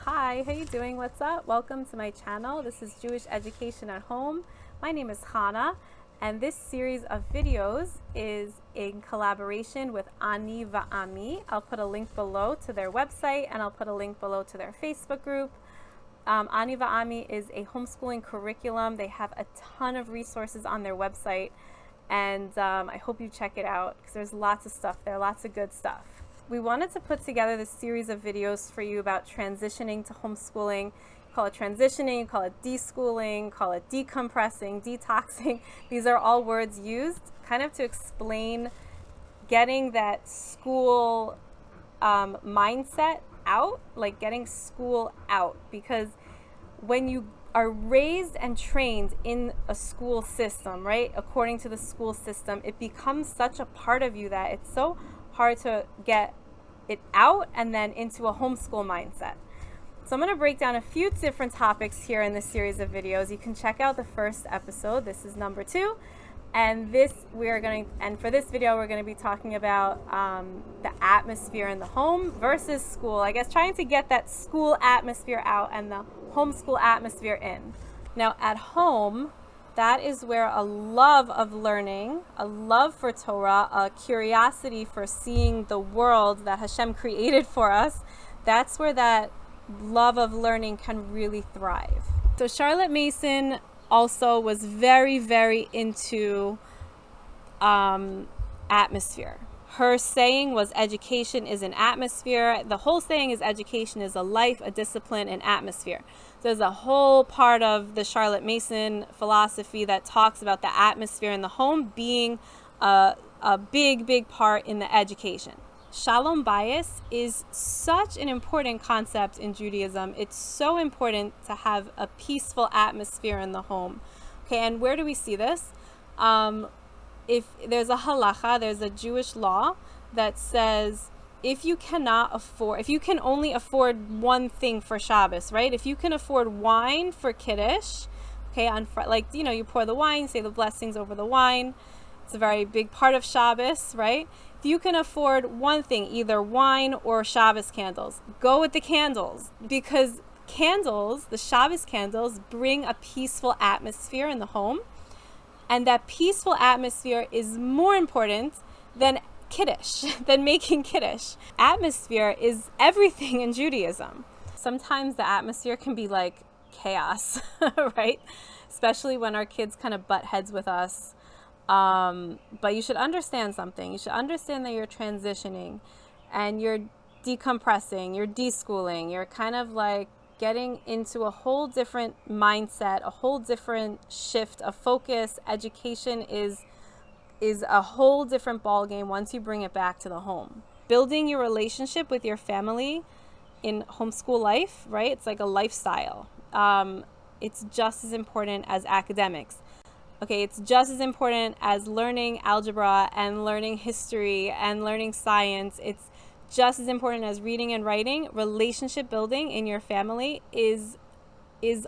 Hi, how you doing? What's up? Welcome to my channel. This is Jewish Education at Home. My name is Chana, and this series of videos is in collaboration with Ani Va'ami. I'll put a link below to their website, and I'll put a link below to their Facebook group. Ani Va'ami is a homeschooling curriculum. They have a ton of resources on their website, and I hope you check it out because there's lots of stuff there, lots of good stuff. We wanted to put together this series of videos for you about transitioning to homeschooling. You call it transitioning, you call it deschooling, call it decompressing, detoxing. These are all words used kind of to explain getting that school mindset out, like getting school out. Because when you are raised and trained in a school system, right, according to the school system, it becomes such a part of you that it's so hard to get it out and then into a homeschool mindset. So I'm going to break down a few different topics here in this series of videos. You can check out the first episode. This is number 2. And for this video, we're going to be talking about the atmosphere in the home versus school. I guess trying to get that school atmosphere out and the homeschool atmosphere in. Now, at home, that is where a love of learning, a love for Torah, a curiosity for seeing the world that Hashem created for us, that's where that love of learning can really thrive. So Charlotte Mason also was very, very into atmosphere. Her saying was education is an atmosphere. The whole saying is education is a life, a discipline, an atmosphere. There's a whole part of the Charlotte Mason philosophy that talks about the atmosphere in the home being a big, big part in the education. Shalom bayis is such an important concept in Judaism. It's so important to have a peaceful atmosphere in the home. Okay, and where do we see this? If there's a halacha, there's a Jewish law that says if you can only afford one thing for Shabbos, right? If you can afford wine for Kiddush, okay, you pour the wine, say the blessings over the wine. It's a very big part of Shabbos, right? If you can afford one thing, either wine or Shabbos candles, go with the candles, because candles, the Shabbos candles, bring a peaceful atmosphere in the home. And that peaceful atmosphere is more important than Kiddush, than making Kiddush. Atmosphere is everything in Judaism. Sometimes the atmosphere can be like chaos, right? Especially when our kids kind of butt heads with us. But you should understand something. You should understand that you're transitioning and you're decompressing, you're deschooling, you're kind of like getting into a whole different mindset, a whole different shift of focus. Education is a whole different ballgame once you bring it back to the home. Building your relationship with your family in homeschool life, right? It's like a lifestyle. It's just as important as academics. Okay, it's just as important as learning algebra and learning history and learning science. It's just as important as reading and writing. Relationship building in your family is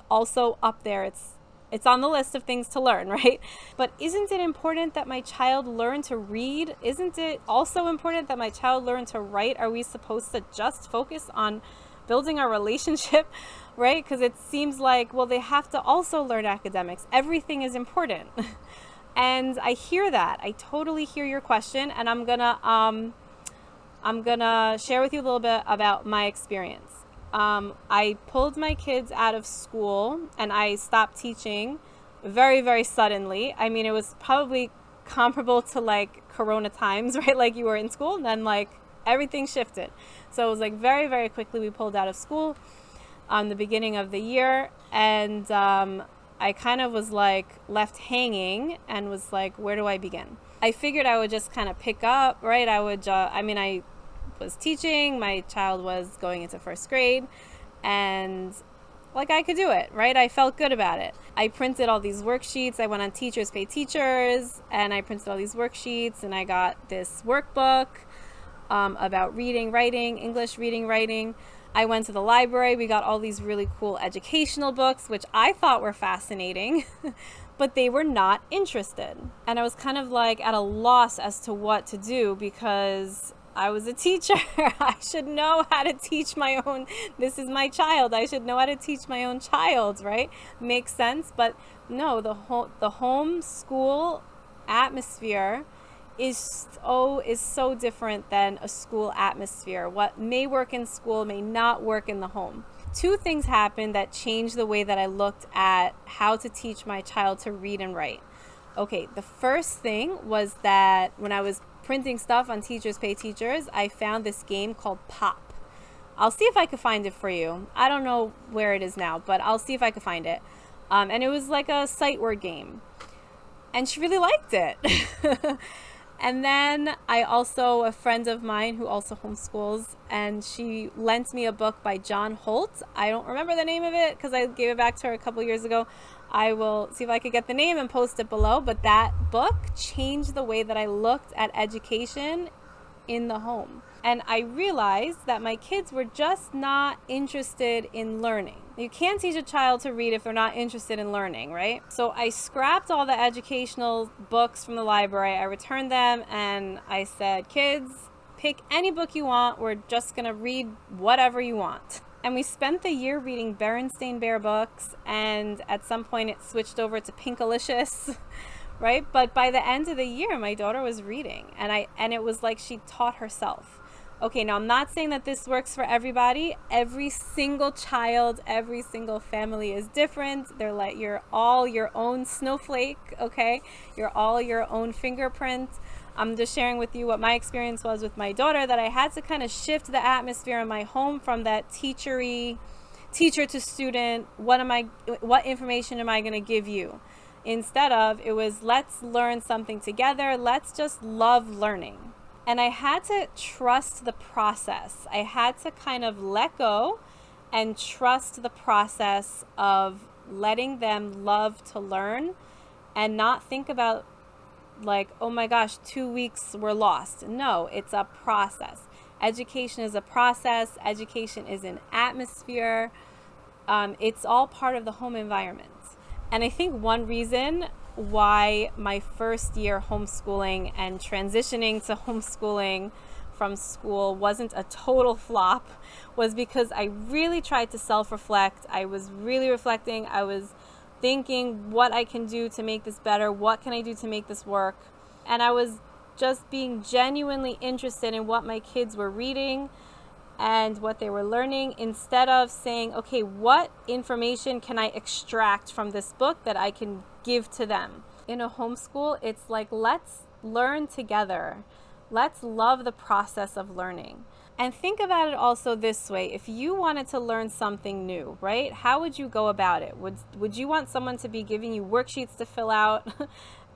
also up there. It's on the list of things to learn, right? But isn't it important that my child learn to read? Isn't it also important that my child learn to write? Are we supposed to just focus on building our relationship, right? Because it seems like, well, they have to also learn academics. Everything is important. And I hear that. I totally hear your question, and I'm gonna share with you a little bit about my experience. I pulled my kids out of school and I stopped teaching very, very suddenly. I mean, it was probably comparable to like Corona times, right? Like you were in school and then like everything shifted. So it was like very, very quickly we pulled out of school on the beginning of the year. And I kind of was like left hanging and was like, where do I begin? I figured I would just kind of pick up, right? I was teaching, my child was going into first grade, and like I could do it, right? I felt good about it. I printed all these worksheets. I went on Teachers Pay Teachers, and I printed all these worksheets, and I got this workbook about reading, writing, English reading, writing. I went to the library. We got all these really cool educational books, which I thought were fascinating, but they were not interested. And I was kind of like at a loss as to what to do because I was a teacher. I should know how to teach my own. This is my child. I should know how to teach my own child, right? Makes sense. But no, the homeschool atmosphere is so different than a school atmosphere. What may work in school may not work in the home. Two things happened that changed the way that I looked at how to teach my child to read and write. Okay, the first thing was that when I was printing stuff on Teachers Pay Teachers, I found this game called Pop. I'll see if I could find it for you. I don't know where it is now, but I'll see if I could find it. And it was like a sight word game. And she really liked it. And then a friend of mine who also homeschools, and she lent me a book by John Holt. I don't remember the name of it because I gave it back to her a couple years ago. I will see if I could get the name and post it below. But that book changed the way that I looked at education in the home. And I realized that my kids were just not interested in learning. You can't teach a child to read if they're not interested in learning, right? So I scrapped all the educational books from the library. I returned them and I said, kids, pick any book you want. We're just going to read whatever you want. And we spent the year reading Berenstain Bear books, and at some point it switched over to Pinkalicious, right? But by the end of the year, my daughter was reading, and it was like she taught herself. Okay, now I'm not saying that this works for everybody. Every single child, every single family is different. They're like, you're all your own snowflake, okay? You're all your own fingerprint. I'm just sharing with you what my experience was with my daughter, that I had to kind of shift the atmosphere in my home from that teacher to student, what information am I going to give you? Instead of, it was, let's learn something together. Let's just love learning. And I had to trust the process. I had to kind of let go and trust the process of letting them love to learn and not think about like, oh my gosh, 2 weeks we're lost. No, it's a process. Education is a process. Education is an atmosphere. It's all part of the home environment. And I think one reason why my first year homeschooling and transitioning to homeschooling from school wasn't a total flop was because I really tried to self-reflect. I was really reflecting. I was thinking what I can do to make this better. What can I do to make this work? And I was just being genuinely interested in what my kids were reading and what they were learning, instead of saying, okay, what information can I extract from this book that I can give to them? In a homeschool, it's like, let's learn together. Let's love the process of learning. And think about it also this way. If you wanted to learn something new, right? How would you go about it? Would you want someone to be giving you worksheets to fill out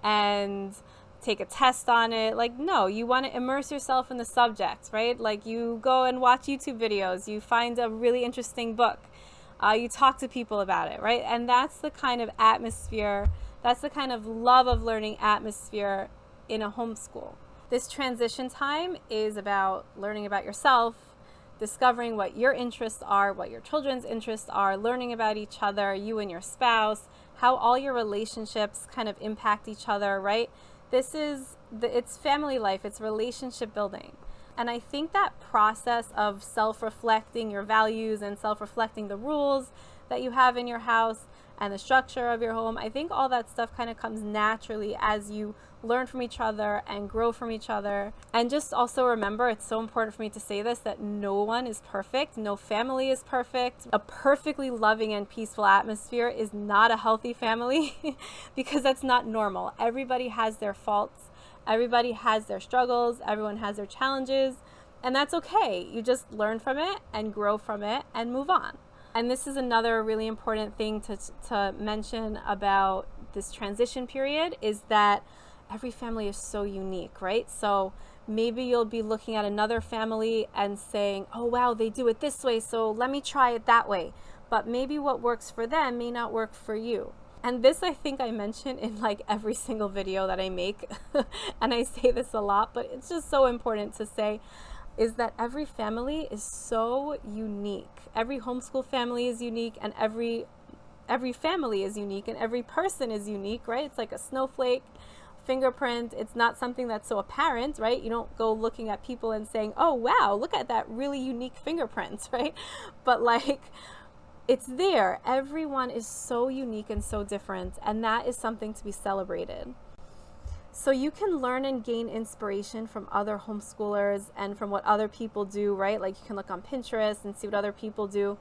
and take a test on it? Like, no, you want to immerse yourself in the subject, right? Like, you go and watch YouTube videos, you find a really interesting book, you talk to people about it, right? And that's the kind of atmosphere, that's the kind of love of learning atmosphere in a homeschool. This transition time is about learning about yourself, discovering what your interests are, what your children's interests are, learning about each other, you and your spouse, how all your relationships kind of impact each other, right? It's family life, it's relationship building. And I think that process of self-reflecting your values and self-reflecting the rules that you have in your house and the structure of your home, I think all that stuff kind of comes naturally as you learn from each other and grow from each other. And just also remember, it's so important for me to say this, that no one is perfect. No family is perfect. A perfectly loving and peaceful atmosphere is not a healthy family because that's not normal. Everybody has their faults. Everybody has their struggles. Everyone has their challenges. And that's okay. You just learn from it and grow from it and move on. And this is another really important thing to mention about this transition period, is that every family is so unique, right? So maybe you'll be looking at another family and saying, oh, wow, they do it this way, so let me try it that way. But maybe what works for them may not work for you. And this, I think I mention in like every single video that I make. And I say this a lot, but it's just so important to say, is that every family is so unique. Every homeschool family is unique, and every family is unique, and every person is unique, right? It's like a snowflake. fingerprint. It's not something that's so apparent, right? You don't go looking at people and saying, oh, wow, look at that really unique fingerprint, right? But like, it's there. Everyone is so unique and so different, and that is something to be celebrated. So you can learn and gain inspiration from other homeschoolers and from what other people do, right? Like you can look on Pinterest and see what other people do.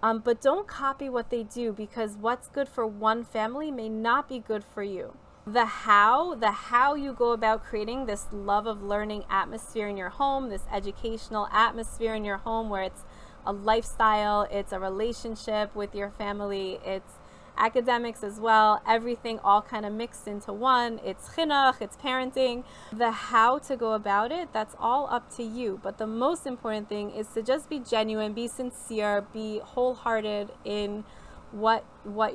But don't copy what they do, because what's good for one family may not be good for you. The how you go about creating this love of learning atmosphere in your home, this educational atmosphere in your home where it's a lifestyle, it's a relationship with your family, it's academics as well, everything all kind of mixed into one. It's chinuch, it's parenting. The how to go about it, that's all up to you. But the most important thing is to just be genuine, be sincere, be wholehearted in what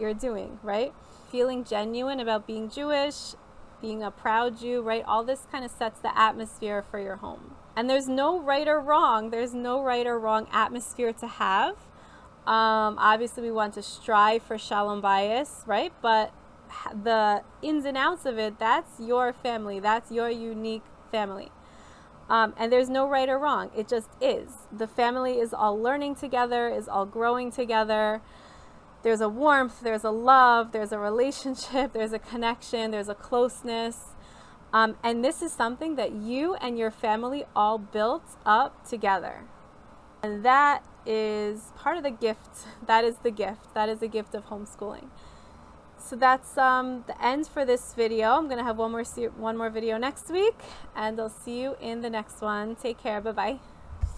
you're doing, right? Feeling genuine about being Jewish, being a proud Jew, right? All this kind of sets the atmosphere for your home. And there's no right or wrong. There's no right or wrong atmosphere to have. Obviously, we want to strive for shalom bayis, right? But the ins and outs of it, that's your family. That's your unique family. And there's no right or wrong. It just is. The family is all learning together, is all growing together. There's a warmth, there's a love, there's a relationship, there's a connection, there's a closeness. And this is something that you and your family all built up together. And that is part of the gift. That is the gift. That is the gift of homeschooling. So that's the end for this video. I'm going to have one more video next week, and I'll see you in the next one. Take care. Bye-bye.